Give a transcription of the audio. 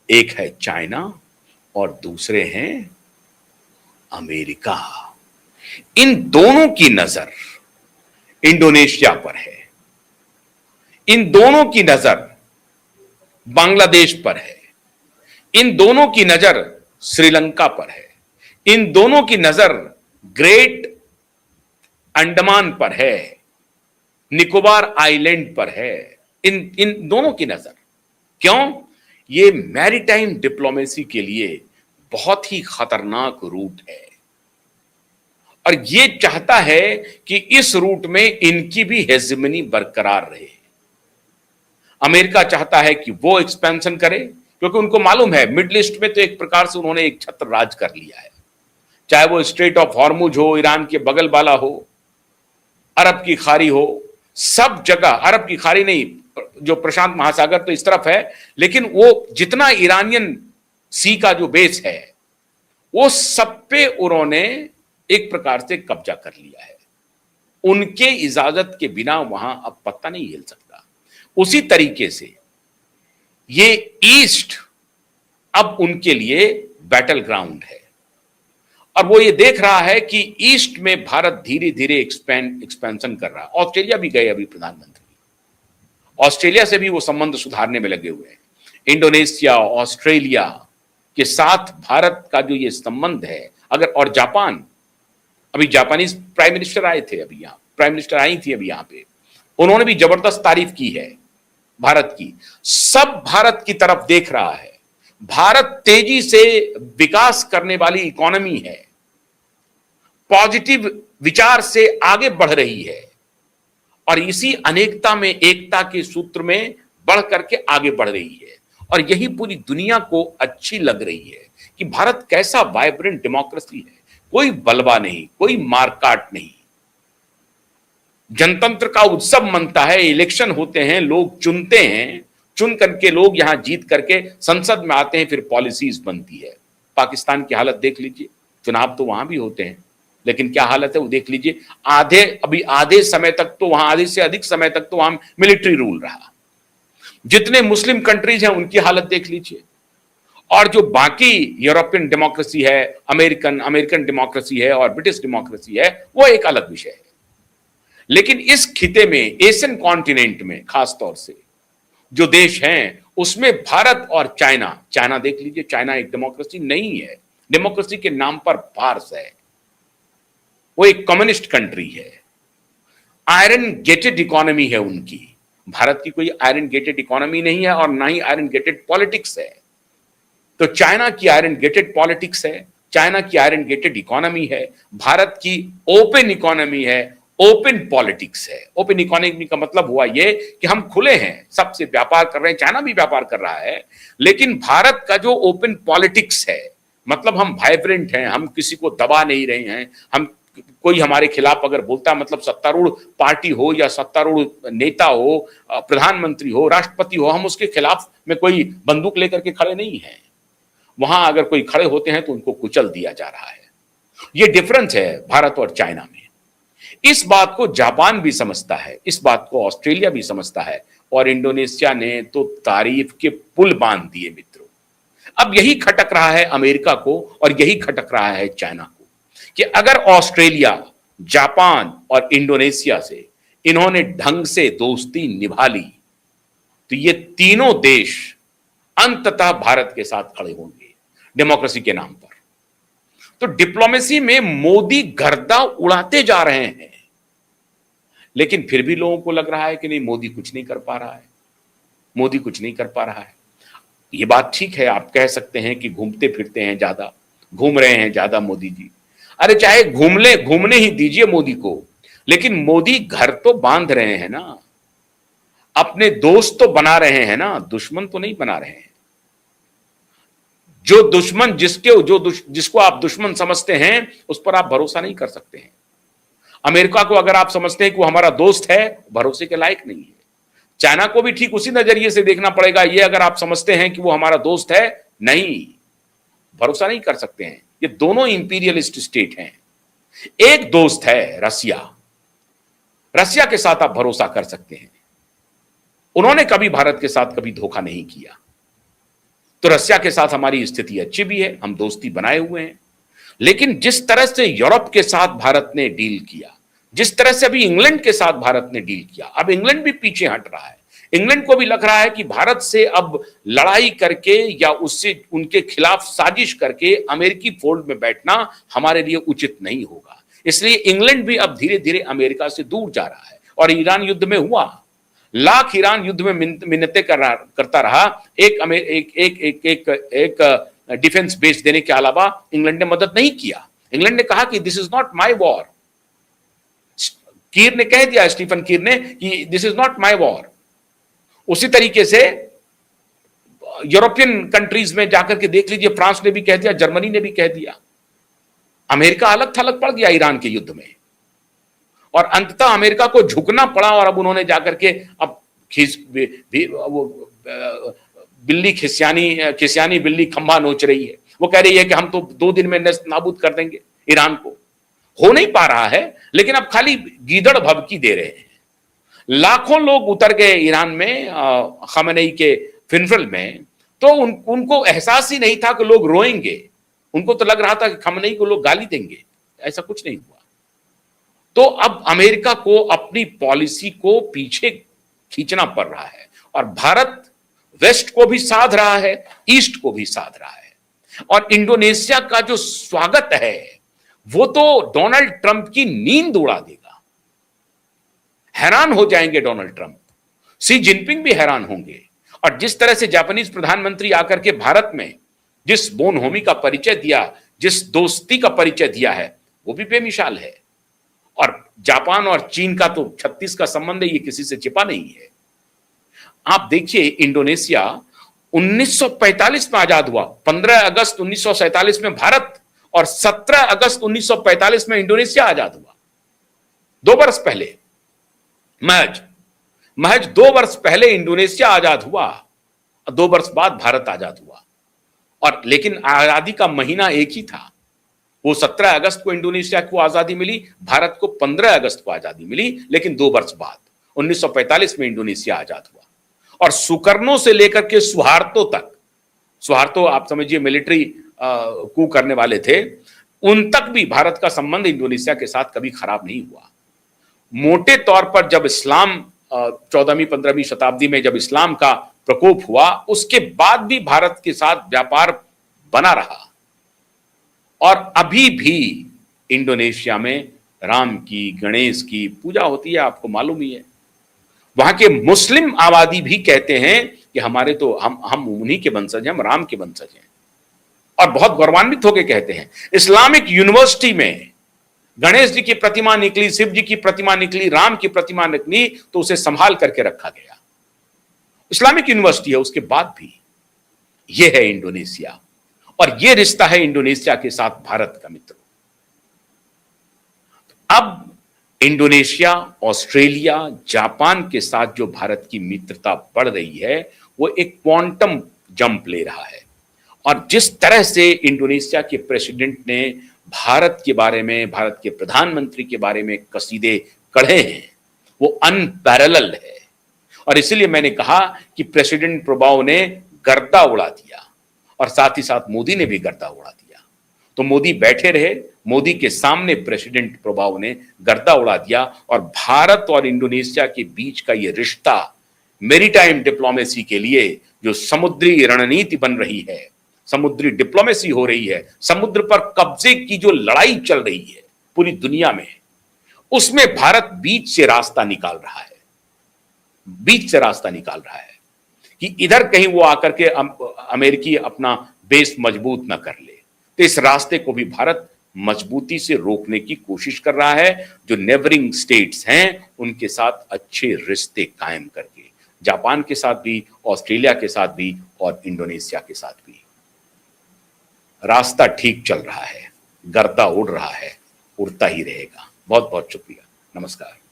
एक है चाइना और दूसरे हैं अमेरिका। इन दोनों की नजर इंडोनेशिया पर है, इन दोनों की नजर बांग्लादेश पर है, इन दोनों की नजर श्रीलंका पर है, इन दोनों की नजर ग्रेट अंडमान पर है, निकोबार आइलैंड पर है। इन इन दोनों की नजर क्यों? ये मैरीटाइम डिप्लोमेसी के लिए बहुत ही खतरनाक रूट है और ये चाहता है कि इस रूट में इनकी भी हेजेमनी बरकरार रहे। अमेरिका चाहता है कि वो एक्सपेंशन करे क्योंकि उनको मालूम है मिडिल ईस्ट में तो एक प्रकार से उन्होंने एक छत्र राज कर लिया है, चाहे वो स्ट्रेट ऑफ हॉर्मुज हो, ईरान के बगल वाला हो, अरब की खाड़ी हो, सब जगह। अरब की खाड़ी नहीं, जो प्रशांत महासागर तो इस तरफ है, लेकिन वो जितना ईरानियन सी का जो बेस है वो सब पे उन्होंने एक प्रकार से कब्जा कर लिया है। उनके इजाजत के बिना वहां अब पत्ता नहीं हिल सकता। उसी तरीके से ये ईस्ट अब उनके लिए बैटल ग्राउंड है और वो ये देख रहा है कि ईस्ट में भारत धीरे धीरे एक्सपेंशन कर रहा है। ऑस्ट्रेलिया भी गए अभी प्रधानमंत्री, ऑस्ट्रेलिया से भी वो संबंध सुधारने में लगे हुए हैं। इंडोनेशिया, ऑस्ट्रेलिया के साथ भारत का जो ये संबंध है, अगर, और जापान, अभी जापानीज प्राइम मिनिस्टर आए थे, अभी यहां प्राइम मिनिस्टर आई थी अभी यहां पे, उन्होंने भी जबरदस्त तारीफ की है भारत की। सब भारत की तरफ देख रहा है। भारत तेजी से विकास करने वाली इकोनॉमी है, पॉजिटिव विचार से आगे बढ़ रही है और इसी अनेकता में एकता के सूत्र में बढ़ करके आगे बढ़ रही है और यही पूरी दुनिया को अच्छी लग रही है कि भारत कैसा वाइब्रेंट डेमोक्रेसी है। कोई बलवा नहीं, कोई मारकाट नहीं, जनतंत्र का उत्सव मनता है। इलेक्शन होते हैं, लोग चुनते हैं, चुन करके लोग यहां जीत करके संसद में आते हैं, फिर पॉलिसीज बनती है। पाकिस्तान की हालत देख लीजिए, चुनाव तो वहां भी होते हैं लेकिन क्या हालत है वो देख लीजिए। आधे समय तक तो वहां, आधे से अधिक समय तक तो वहां मिलिट्री रूल रहा। जितने मुस्लिम कंट्रीज हैं उनकी हालत देख लीजिए। और जो बाकी यूरोपियन डेमोक्रेसी है, अमेरिकन डेमोक्रेसी है और ब्रिटिश डेमोक्रेसी है, वो एक अलग विषय है। लेकिन इस खिते में, एशियन कॉन्टिनेंट में खासतौर से जो देश हैं, उसमें भारत और चाइना देख लीजिए। चाइना एक डेमोक्रेसी नहीं है, डेमोक्रेसी के नाम पर फार्स है, वो एक कम्युनिस्ट कंट्री है। आयरन गेटेड इकोनॉमी है उनकी। भारत की कोई आयरन गेटेड इकोनॉमी नहीं है और ना ही आयरन गेटेड पॉलिटिक्स है। तो चाइना की आयरन गेटेड पॉलिटिक्स है, चाइना की आयरन गेटेड इकोनॉमी है। भारत की ओपन इकोनॉमी है, ओपन पॉलिटिक्स है। ओपन इकोनॉमी का मतलब हुआ ये कि हम खुले हैं, सबसे व्यापार कर रहे हैं। चाइना भी व्यापार कर रहा है, लेकिन भारत का जो ओपन पॉलिटिक्स है, मतलब हम वाइब्रेंट हैं, हम किसी को दबा नहीं रहे हैं। हम, कोई हमारे खिलाफ अगर बोलता है, मतलब सत्तारूढ़ पार्टी हो या सत्तारूढ़ नेता हो, प्रधानमंत्री हो, राष्ट्रपति हो, हम उसके खिलाफ में कोई बंदूक लेकर के खड़े नहीं हैं। वहां अगर कोई खड़े होते हैं तो उनको कुचल दिया जा रहा है। यह डिफरेंस है भारत और चाइना में। इस बात को जापान भी समझता है, इस बात को ऑस्ट्रेलिया भी समझता है और इंडोनेशिया ने तो तारीफ के पुल बांध दिए मित्रों। अब यही खटक रहा है अमेरिका को और यही खटक रहा है चाइना को कि अगर ऑस्ट्रेलिया, जापान और इंडोनेशिया से इन्होंने ढंग से दोस्ती निभा ली तो ये तीनों देश अंततः भारत के साथ खड़े होंगे डेमोक्रेसी के नाम पर। तो डिप्लोमेसी में मोदी गर्दा उड़ाते जा रहे हैं, लेकिन फिर भी लोगों को लग रहा है कि नहीं, मोदी कुछ नहीं कर पा रहा है, मोदी कुछ नहीं कर पा रहा है। ये बात ठीक है, आप कह सकते हैं कि घूमते फिरते हैं ज्यादा, घूम रहे हैं ज्यादा मोदी जी। अरे चाहे घूमने ही दीजिए मोदी को, लेकिन मोदी घर तो बांध रहे हैं ना, अपने दोस्त तो बना रहे हैं ना, दुश्मन तो नहीं बना रहे हैं। जो दुश्मन जिसको आप दुश्मन समझते हैं उस पर आप भरोसा नहीं कर सकते हैं। अमेरिका को अगर आप समझते हैं कि वो हमारा दोस्त है, भरोसे के लायक नहीं है। चाइना को भी ठीक उसी नजरिए से देखना पड़ेगा। ये अगर आप समझते हैं कि वो हमारा दोस्त है, नहीं, भरोसा नहीं कर सकते हैं। ये दोनों इंपीरियलिस्ट स्टेट हैं। एक दोस्त है रसिया, रसिया के साथ आप भरोसा कर सकते हैं। उन्होंने कभी भारत के साथ कभी धोखा नहीं किया। तो रसिया के साथ हमारी स्थिति अच्छी भी है, हम दोस्ती बनाए हुए हैं। लेकिन जिस तरह से यूरोप के साथ भारत ने डील किया, जिस तरह से अभी इंग्लैंड के साथ भारत ने डील किया, अब इंग्लैंड भी पीछे हट रहा है। इंग्लैंड को भी लग रहा है कि भारत से अब लड़ाई करके या उससे उनके खिलाफ साजिश करके अमेरिकी फोल्ड में बैठना हमारे लिए उचित नहीं होगा। इसलिए इंग्लैंड भी अब धीरे धीरे अमेरिका से दूर जा रहा है। और ईरान युद्ध में हुआ, लाख ईरान युद्ध में मिन्नतें करता रहा, एक डिफेंस बेस देने के अलावा इंग्लैंड ने मदद नहीं किया। इंग्लैंड ने कहा कि this is not my war. Keir ने कह दिया, स्टीफन कीर ने, कि this is not my war. उसी तरीके से यूरोपियन कंट्रीज में जाकर के देख लीजिए, फ्रांस ने भी कह दिया, जर्मनी ने भी कह दिया। अमेरिका अलग थलग पड़ गया ईरान के युद्ध में, और अंततः अमेरिका को झुकना पड़ा। और अब उन्होंने जाकर के अब बिल्ली खिसियानी बिल्ली खंभा नोच रही है। वो कह रही है कि हम तो 2 दिन में नष्ट नाबूद कर देंगे ईरान को। हो नहीं पा रहा है, लेकिन अब खाली गीदड़ भभकी दे रहे हैं। लाखों लोग उतर गए ईरान में खमेनी के फिनफिल में, तो उनको एहसास ही नहीं था कि लोग रोएंगे। उनको तो लग रहा था कि खमेनी को लोग गाली देंगे। ऐसा कुछ नहीं हुआ। तो अब अमेरिका को अपनी पॉलिसी को पीछे खींचना पड़ रहा है, और भारत वेस्ट को भी साध रहा है, ईस्ट को भी साध रहा है। और इंडोनेशिया का जो स्वागत है वो तो डोनाल्ड ट्रंप की नींद उड़ा देगा। हैरान हो जाएंगे डोनाल्ड ट्रंप, शी जिनपिंग भी हैरान होंगे। और जिस तरह से जापानीज प्रधानमंत्री आकर के भारत में जिस बोनहोमी का परिचय दिया, जिस दोस्ती का परिचय दिया है, वो भी बेमिसाल है। और जापान और चीन का तो 36 का संबंध है, ये किसी से छिपा नहीं है। आप देखिए, इंडोनेशिया 1945 में आजाद हुआ, 15 अगस्त 1947 में भारत, और 17 अगस्त 1945 में इंडोनेशिया आजाद हुआ। 2 वर्ष पहले, महज 2 वर्ष पहले इंडोनेशिया आजाद हुआ, 2 वर्ष बाद भारत आजाद हुआ। और लेकिन आजादी का महीना एक ही था। वो 17 अगस्त को इंडोनेशिया को आजादी मिली, भारत को 15 अगस्त को आजादी मिली, लेकिन 2 वर्ष बाद 1945 में इंडोनेशिया आजाद हुआ। और सुकर्नो से लेकर के सुहार्तो तक, सुहार्तो आप समझिए मिलिट्री कू करने वाले थे, उन तक भी भारत का संबंध इंडोनेशिया के साथ कभी खराब नहीं हुआ। मोटे तौर पर जब इस्लाम 14वीं 15वीं शताब्दी में जब इस्लाम का प्रकोप हुआ, उसके बाद भी भारत के साथ व्यापार बना रहा। और अभी भी इंडोनेशिया में राम की, गणेश की पूजा होती है, आपको मालूम ही है। वहां के मुस्लिम आबादी भी कहते हैं कि हमारे तो हम उन्हीं के वंशज हैं, हम राम के वंशज हैं, और बहुत गौरवान्वित होकर कहते हैं। इस्लामिक यूनिवर्सिटी में गणेश जी की प्रतिमा निकली, शिव जी की प्रतिमा निकली, राम की प्रतिमा निकली, तो उसे संभाल करके रखा गया। इस्लामिक यूनिवर्सिटी है, उसके बाद भी। यह है इंडोनेशिया, और यह रिश्ता है इंडोनेशिया के साथ भारत का। मित्रों, अब इंडोनेशिया, ऑस्ट्रेलिया, जापान के साथ जो भारत की मित्रता बढ़ रही है, वो एक क्वांटम जंप ले रहा है। और जिस तरह से इंडोनेशिया के प्रेसिडेंट ने भारत के बारे में, भारत के प्रधानमंत्री के बारे में कसीदे कढ़े हैं, वो अनपैरेलल है। और इसलिए मैंने कहा कि प्रेसिडेंट प्रभाव ने गर्दा उड़ा दिया, और साथ ही साथ मोदी ने भी गर्दा उड़ा दिया। तो मोदी बैठे रहे, मोदी के सामने प्रेसिडेंट प्रभाव ने गर्दा उड़ा दिया। और भारत और इंडोनेशिया के बीच का यह रिश्ता मैरीटाइम डिप्लोमेसी के लिए जो समुद्री रणनीति बन रही है, समुद्री डिप्लोमेसी हो रही है, समुद्र पर कब्जे की जो लड़ाई चल रही है पूरी दुनिया में, उसमें भारत बीच से रास्ता निकाल रहा है, बीच से रास्ता निकाल रहा है कि इधर कहीं वो आकर के अमेरिकी अपना बेस मजबूत ना कर ले। तो इस रास्ते को भी भारत मजबूती से रोकने की कोशिश कर रहा है, जो नेबरिंग स्टेट्स हैं उनके साथ अच्छे रिश्ते कायम करके, जापान के साथ भी, ऑस्ट्रेलिया के साथ भी, और इंडोनेशिया के साथ भी। रास्ता ठीक चल रहा है, गर्दा उड़ रहा है, उड़ता ही रहेगा। बहुत बहुत शुक्रिया, नमस्कार।